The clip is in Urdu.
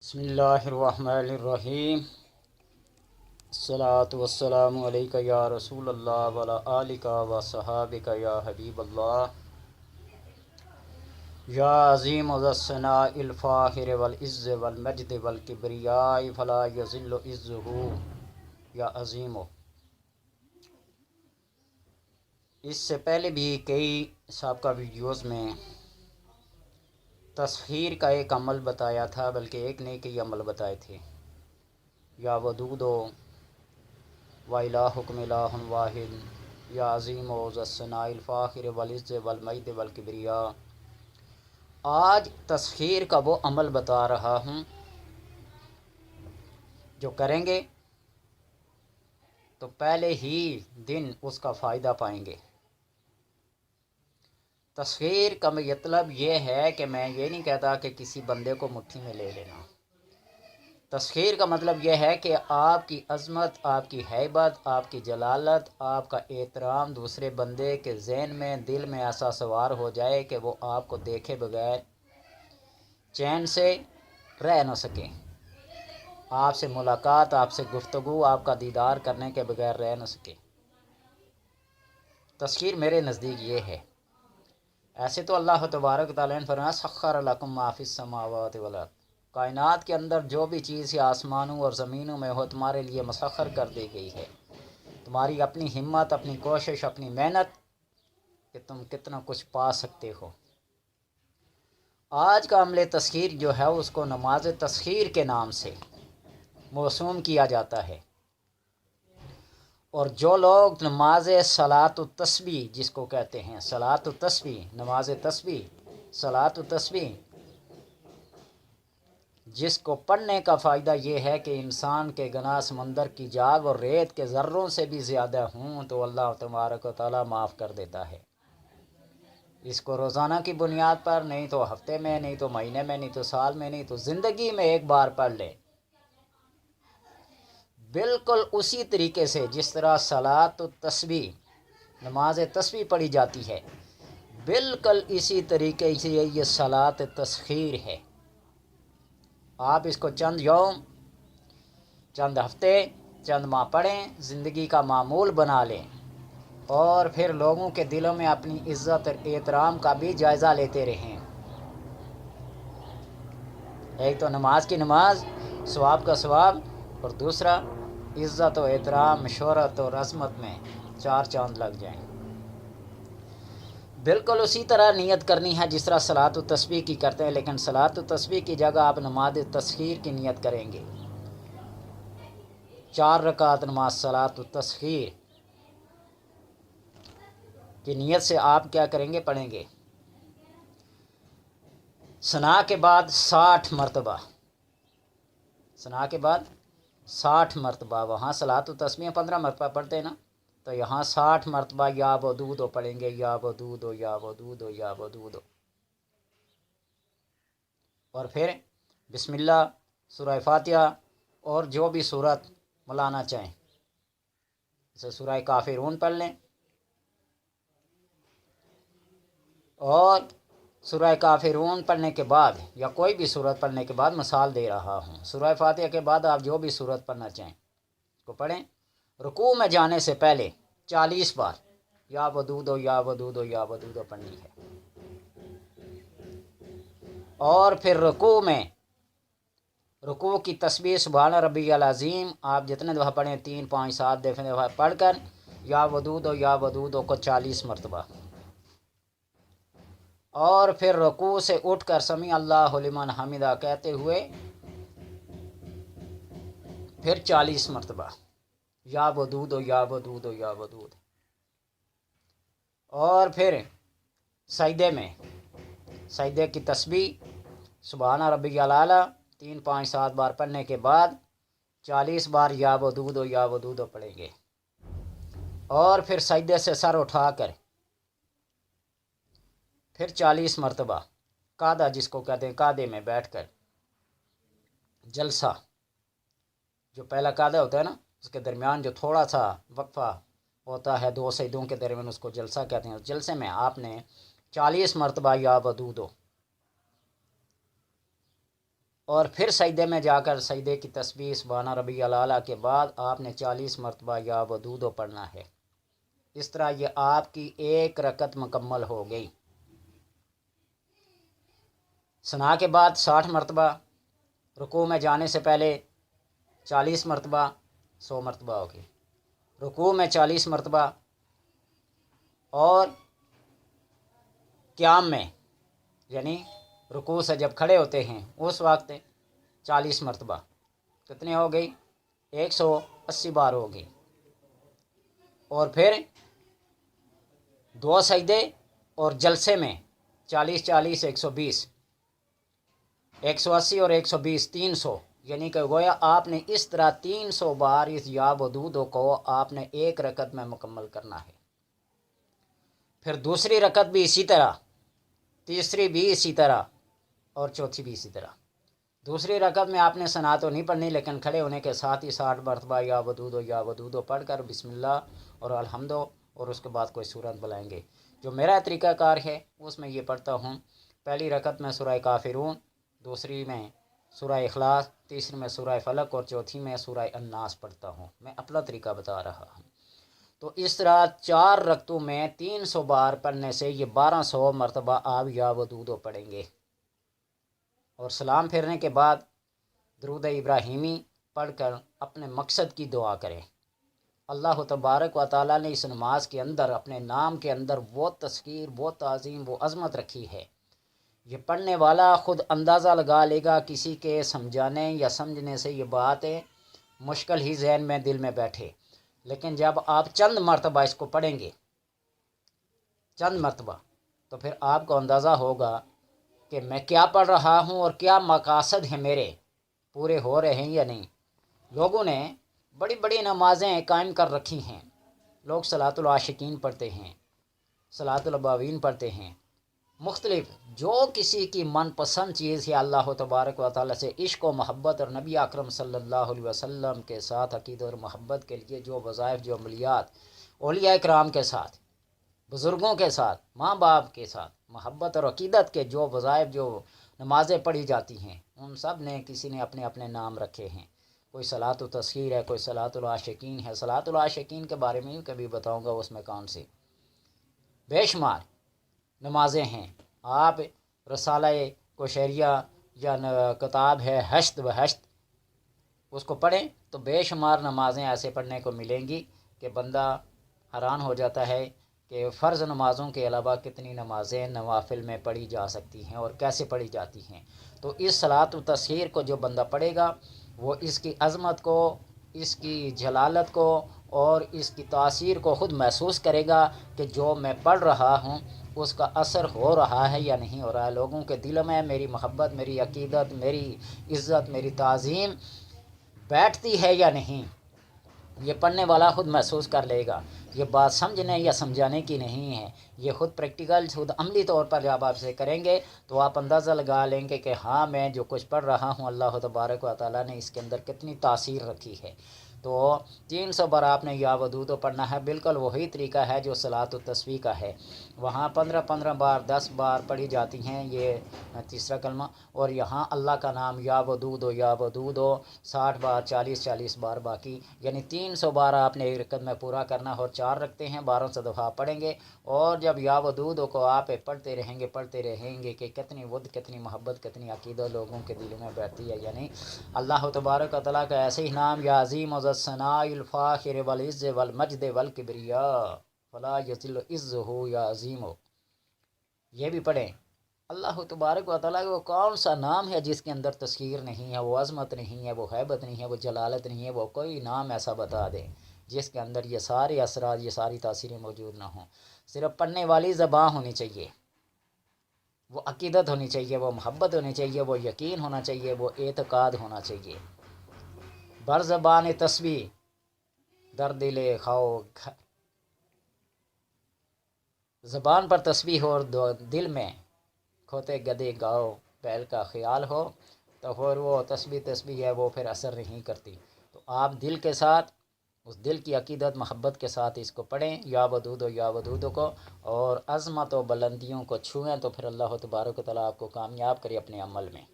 بسم اللہ الرحمن الرحیم الصلاۃ والسلام علیک یا رسول اللہ وعلی آلک و صحابک یا حبیب اللہ یا عظیم ذی الثناء الفاخر والعز والمجد والکبریاء فلا یذل عزہ یا عظیم اس سے پہلے بھی کئی سابقہ ویڈیوز میں تسخیر کا ایک عمل بتایا تھا، بلکہ ایک نہیں کئی عمل بتائے تھے۔ یا ودود و الہکم الہ واحد یا عظیم و ذی الثناء الفاخر والعز والمجد والکبریاء۔ آج تسخیر کا وہ عمل بتا رہا ہوں جو کریں گے تو پہلے ہی دن اس کا فائدہ پائیں گے۔ تسخیر کا مطلب یہ ہے کہ میں یہ نہیں کہتا کہ کسی بندے کو مٹھی میں لے لینا۔ تسخیر کا مطلب یہ ہے کہ آپ کی عظمت، آپ کی ہیبت، آپ کی جلالت، آپ کا احترام دوسرے بندے کے ذہن میں، دل میں ایسا سوار ہو جائے کہ وہ آپ کو دیکھے بغیر چین سے رہ نہ سکیں، آپ سے ملاقات، آپ سے گفتگو، آپ کا دیدار کرنے کے بغیر رہ نہ سکے۔ تسخیر میرے نزدیک یہ ہے۔ ایسے تو اللہ تبارک تعالیٰ نے فرمایا سخر لکم ما فی السماوات والارض، کائنات کے اندر جو بھی چیز یا آسمانوں اور زمینوں میں ہو تمہارے لیے مسخر کر دی گئی ہے۔ تمہاری اپنی ہمت، اپنی کوشش، اپنی محنت کہ تم کتنا کچھ پا سکتے ہو۔ آج کا عمل تسخیر جو ہے اس کو نماز تسخیر کے نام سے موسوم کیا جاتا ہے، اور جو لوگ نماز صلاۃ التسبیح جس کو کہتے ہیں، صلاۃ التسبیح، نماز تسبیح، صلاۃ التسبیح، جس کو پڑھنے کا فائدہ یہ ہے کہ انسان کے گناہ سمندر کی جاگ اور ریت کے ذروں سے بھی زیادہ ہوں تو اللہ تبارک و تعالیٰ معاف کر دیتا ہے۔ اس کو روزانہ کی بنیاد پر، نہیں تو ہفتے میں، نہیں تو مہینے میں، نہیں تو سال میں، نہیں تو زندگی میں ایک بار پڑھ لے، بالکل اسی طریقے سے جس طرح صلاۃ التسبیح، نماز تسبیح پڑھی جاتی ہے، بالکل اسی طریقے سے یہ صلاۃ تسخیر ہے۔ آپ اس کو چند یوم، چند ہفتے، چند ماہ پڑھیں، زندگی کا معمول بنا لیں، اور پھر لوگوں کے دلوں میں اپنی عزت اور احترام کا بھی جائزہ لیتے رہیں۔ ایک تو نماز کی نماز، ثواب کا ثواب، اور دوسرا عزت و احترام، شہرت اور عظمت میں چار چاند لگ جائیں۔ بالکل اسی طرح نیت کرنی ہے جس طرح صلاۃ التسبیح کی کرتے ہیں، لیکن صلاۃ التسبیح کی جگہ آپ نماز تسخیر کی نیت کریں گے۔ 4 رکعت نماز صلاۃ التسخیر کی نیت سے آپ کیا کریں گے؟ پڑھیں گے ثنا کے بعد 60 مرتبہ، ثنا کے بعد 60 مرتبہ، وہاں صلاۃ التسبیح 15 مرتبہ پڑھتے ہیں نا، تو یہاں 60 مرتبہ یا ودود پڑھیں گے، یا ودود یا ودود یا ودود، اور پھر بسم اللہ، سورہ فاتحہ، اور جو بھی سورت مولانا چاہیں، جیسے سورہ کافرون پڑھ لیں، اور سورہ کافرون پڑھنے کے بعد یا کوئی بھی سورت پڑھنے کے بعد، مثال دے رہا ہوں، سورہ فاتحہ کے بعد آپ جو بھی سورت پڑھنا چاہیں اس کو پڑھیں۔ رکوع میں جانے سے پہلے 40 بار یا ودود یا ودود یا ودود پڑھنی ہے، اور پھر رکوع میں رکوع کی تسبیح سبحان ربی العظیم آپ جتنے دفعہ پڑھیں، 3 5 7 دفعہ پڑھ کر یا ودود کو 40 مرتبہ، اور پھر رکوع سے اٹھ کر سمیع اللہ لمن حمدہ کہتے ہوئے پھر 40 مرتبہ یا ودود یا ودود یا ودود، اور پھر سجدے میں سجدے کی تسبیح سبحان ربی الاعلیٰ 3 5 7 بار پڑھنے کے بعد 40 بار یا ودود پڑھیں گے، اور پھر سجدے سے سر اٹھا کر پھر 40 مرتبہ قعدہ جس کو کہتے ہیں، قعدے میں بیٹھ کر جلسہ، جو پہلا قعدہ ہوتا ہے نا اس کے درمیان جو تھوڑا سا وقفہ ہوتا ہے 2 سجدوں کے درمیان، اس کو جلسہ کہتے ہیں۔ اس جلسے میں آپ نے 40 مرتبہ یا ودود اور پھر سجدے میں جا کر سجدے کی تسبیح سبحان ربی الاعلیٰ کے بعد آپ نے 40 مرتبہ یا ودودو پڑھنا ہے۔ اس طرح یہ آپ کی ایک رکعت مکمل ہو گئی۔ ثنا کے بعد 60 مرتبہ، رکوع میں جانے سے پہلے 40 مرتبہ، 100 مرتبہ ہو گئی۔ رکوع میں 40 مرتبہ اور قیام میں یعنی رکوع سے جب کھڑے ہوتے ہیں اس وقت 40 مرتبہ، کتنے ہو گئی؟ 180 بار ہو گئی۔ اور پھر 2 سجدے اور جلسے میں 40 40 120، 180 اور 120 300، یعنی کہ گویا آپ نے اس طرح 300 بار اس یا ودودو کو آپ نے ایک رکعت میں مکمل کرنا ہے۔ پھر دوسری رکعت بھی اسی طرح، تیسری بھی اسی طرح اور چوتھی بھی اسی طرح۔ دوسری رکعت میں آپ نے ثنا تو نہیں پڑھنی، لیکن کھڑے ہونے کے ساتھ ہی 60 مرتبہ یا ودودو پڑھ کر بسم اللہ اور الحمد اور اس کے بعد کوئی سورت بلائیں گے۔ جو میرا طریقہ کار ہے اس میں یہ پڑھتا ہوں، پہلی رکعت میں سورہ کافرون، دوسری میں سورہ اخلاص، تیسری میں سورہ فلق اور چوتھی میں سورہ الناس پڑھتا ہوں۔ میں اپنا طریقہ بتا رہا ہوں۔ تو اس طرح 4 رکعتوں میں 300 بار پڑھنے سے یہ 1200 مرتبہ آپ یا ودودو پڑھیں گے۔ اور سلام پھیرنے کے بعد درود ابراہیمی پڑھ کر اپنے مقصد کی دعا کریں۔ اللہ تبارک و تعالیٰ نے اس نماز کے اندر اپنے نام کے اندر وہ تذکیر، وہ تعظیم، وہ عظمت رکھی ہے، یہ پڑھنے والا خود اندازہ لگا لے گا، کسی کے سمجھانے یا سمجھنے سے یہ بات مشکل ہی ذہن میں دل میں بیٹھے، لیکن جب آپ چند مرتبہ اس کو پڑھیں گے، چند مرتبہ، تو پھر آپ کو اندازہ ہوگا کہ میں کیا پڑھ رہا ہوں اور کیا مقاصد ہیں میرے پورے ہو رہے ہیں یا نہیں۔ لوگوں نے بڑی بڑی نمازیں قائم کر رکھی ہیں، لوگ صلاۃ العاشقین پڑھتے ہیں، صلاۃ الابوین پڑھتے ہیں، مختلف جو کسی کی من پسند چیز ہے، اللہ تبارک و تعالیٰ سے عشق و محبت اور نبی اکرم صلی اللہ علیہ وسلم کے ساتھ عقیدت اور محبت کے لیے جو وظائف، جو عملیات اولیاء کرام کے ساتھ، بزرگوں کے ساتھ، ماں باپ کے ساتھ محبت اور عقیدت کے جو وظائف، جو نمازیں پڑھی جاتی ہیں، ان سب نے کسی نے اپنے اپنے نام رکھے ہیں۔ کوئی صلاۃ التسخیر ہے، کوئی صلاۃ العاشقین ہے۔ صلاۃ العاشقین کے بارے میں کبھی بتاؤں گا اس میں کون سی بے شمار نمازیں ہیں۔ آپ رسالہ کوشیریہ یا کتاب ہے ہشت و ہشت، اس کو پڑھیں تو بے شمار نمازیں ایسے پڑھنے کو ملیں گی کہ بندہ حیران ہو جاتا ہے کہ فرض نمازوں کے علاوہ کتنی نمازیں نوافل میں پڑھی جا سکتی ہیں اور کیسے پڑھی جاتی ہیں۔ تو اس صلاۃ التسخیر کو جو بندہ پڑھے گا وہ اس کی عظمت کو، اس کی جلالت کو اور اس کی تاثیر کو خود محسوس کرے گا کہ جو میں پڑھ رہا ہوں اس کا اثر ہو رہا ہے یا نہیں ہو رہا ہے، لوگوں کے دل میں میری محبت، میری عقیدت، میری عزت، میری تعظیم بیٹھتی ہے یا نہیں، یہ پڑھنے والا خود محسوس کر لے گا۔ یہ بات سمجھنے یا سمجھانے کی نہیں ہے، یہ خود پریکٹیکل، خود عملی طور پر جب آپ سے کریں گے تو آپ اندازہ لگا لیں گے کہ ہاں میں جو کچھ پڑھ رہا ہوں اللہ تبارک و تعالیٰ نے اس کے اندر کتنی تاثیر رکھی ہے۔ تو 300 بار آپ نے یا ودودو پڑھنا ہے، بالکل وہی طریقہ ہے جو صلاۃ التسبیح کا ہے۔ وہاں 15 بار 10 بار پڑھی جاتی ہیں یہ تیسرا کلمہ، اور یہاں اللہ کا نام یا ودودو 60 بار 40 بار باقی، یعنی 300 بار آپ نے ایک رکعت میں پورا کرنا، اور 4 رکھتے ہیں 1200 دفعہ آپ پڑھیں گے۔ اور جب یا ودودو کو آپ پڑھتے رہیں گے کہ کتنی ود، کتنی محبت، کتنی عقیدت لوگوں کے دلوں میں بیٹھتی ہے، یعنی اللہ تبارک و تعالیٰ کا ایسے ہی نام یا عظیم و ثناء الفاخر والعز والمجد والکبریاء فلا یذل عزہ یا عظیم، یہ بھی پڑھیں۔ اللہ تبارک و تعالیٰ کا وہ کون سا نام ہے جس کے اندر تذکیر نہیں ہے، وہ عظمت نہیں ہے، وہ ہیبت نہیں ہے، وہ جلالت نہیں ہے، وہ کوئی نام ایسا بتا دیں جس کے اندر یہ سارے اثرات، یہ ساری تاثیریں موجود نہ ہوں۔ صرف پڑھنے والی زبان ہونی چاہیے، وہ عقیدت ہونی چاہیے، وہ محبت ہونی چاہیے، وہ یقین ہونا چاہیے، وہ اعتقاد ہونا چاہیے۔ بر زبان تسبیح در دل خو، زبان پر تسبیح ہو اور دل میں کھوتے گدے گاؤ بیل کا خیال ہو تو پھر وہ تسبیح ہے وہ پھر اثر نہیں کرتی۔ تو آپ دل کے ساتھ، اس دل کی عقیدت محبت کے ساتھ اس کو پڑھیں یا ودودو کو، اور عظمت و بلندیوں کو چھوئیں تو پھر اللہ تبارک و تعالیٰ آپ کو کامیاب کرے اپنے عمل میں۔